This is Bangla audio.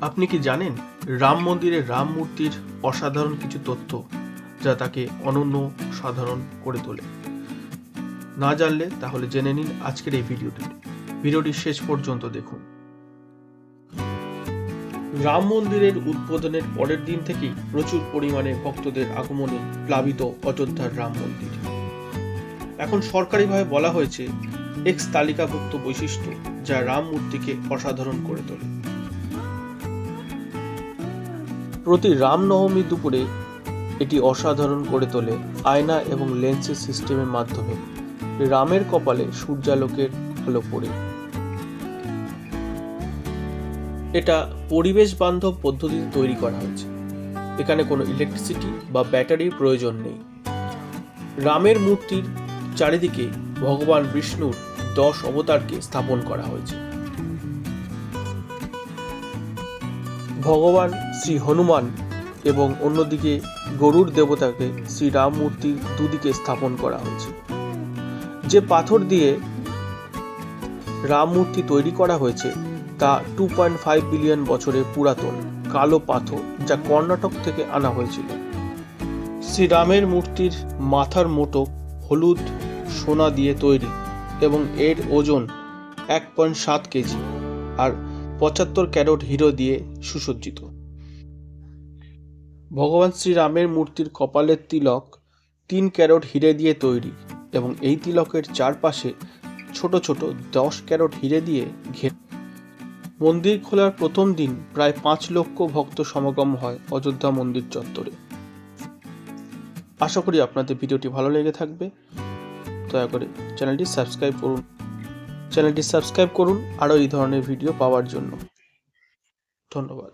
আপনি কি জানেন রাম মন্দিরে রাম মূর্তির অসাধারণ কিছু তথ্য যা তাকে অনন্য সাধারণ করে তোলে? না জানলে তাহলে জেনে নিন আজকের এই ভিডিওটি শেষ পর্যন্ত দেখুন। রাম মন্দিরের উদ্বোধনের পরের দিন থেকেই প্রচুর পরিমাণে ভক্তদের আগমনে প্লাবিত অযোধ্যার রাম মন্দির। এখন সরকারিভাবে বলা হয়েছে এক্স তালিকাভুক্ত বৈশিষ্ট্য যা রাম মূর্তিকে অসাধারণ করে তোলে। প্রতি রামনবমী দুপুরে এটি অসাধারণ করে তোলে আয়না এবং লেন্সের সিস্টেমের মাধ্যমে রামের কপালে সূর্যালোকের আলো পড়ে। এটা পরিবেশ বান্ধব পদ্ধতিতে তৈরি করা হয়েছে। এখানে কোনো ইলেকট্রিসিটি বা ব্যাটারির প্রয়োজন নেই। রামের মূর্তির চারিদিকে ভগবান বিষ্ণুর 10 অবতারকে স্থাপন করা হয়েছে। ভগবান শ্রী হনুমান এবং অন্যদিকে গরুড় দেবতাকে শ্রীরাম মূর্তির দুদিকে স্থাপন করা হয়েছে। যে পাথর দিয়ে রাম মূর্তি তৈরি করা হয়েছে তা 2.5 বিলিয়ন বছরের পুরাতন কালো পাথর, যা কর্ণাটক থেকে আনা হয়েছিল। শ্রীরামের মূর্তির মাথার মোটক হলুদ সোনা দিয়ে তৈরি এবং এর ওজন 1.7 কেজি আর 75 ক্যারেট হীরো দিয়ে সুসজ্জিত। ভগবান শ্রীরামের মূর্তির কপালের তিলক 3 ক্যারেট হীরে দিয়ে তৈরি এবং এই তিলকের চারপাশে ছোট ছোট 10 ক্যারেট হীরে দিয়ে ঘেরা। মন্দির খোলার প্রথম দিন প্রায় 5 লক্ষ ভক্ত সমাগম হয় অযোধ্যা মন্দির চত্বরে। আশা করি আপনাদের ভিডিওটি ভালো লেগে থাকবে। দয়া করে চ্যানেলটি সাবস্ক্রাইব করুন আরও এই ধরনের ভিডিও পাওয়ার জন্য। ধন্যবাদ।